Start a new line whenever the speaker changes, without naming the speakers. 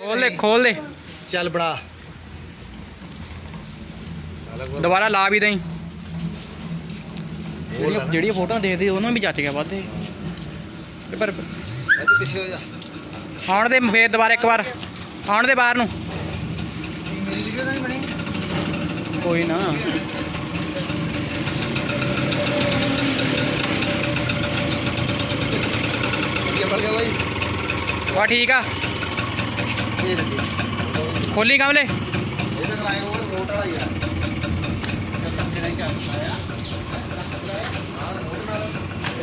खोल दे
चल बड़ा
दोबारा ला भी दई ਜਿਹੜੀ ਫੋਟੋ ਦੇਖਦੇ ਉਹਨੂੰ ਵੀ ਜੱਚ ਗਿਆ ਵੱਧੇ ਪਰ
ਪਿੱਛੇ ਹੋ ਜਾ
ਆਉਣ ਦੇ ਫੇਰ ਦੁਬਾਰਾ ਇੱਕ ਵਾਰ ਆਉਣ ਦੇ ਬਾਹਰ ਨੂੰ
ਮੇਰੀ ਵੀਡੀਓ ਤਾਂ ਨਹੀਂ ਬਣੀ
ਕੋਈ ਨਾ
ਕੀ ਬਣ ਗਿਆ ਬਾਈ
ਵਾ ਠੀਕ ਆ
ਇਹ ਦੇ
ਖੋਲੀ ਕਮਲੇ
ਇਹਦਾ ਕਰਾਇਆ ਉਹ ਰੋਟ ਵਾਲਾ ਹੀ ਆ ਕੱਟੇ ਨਹੀਂ ਚੱਲਦਾ ਆ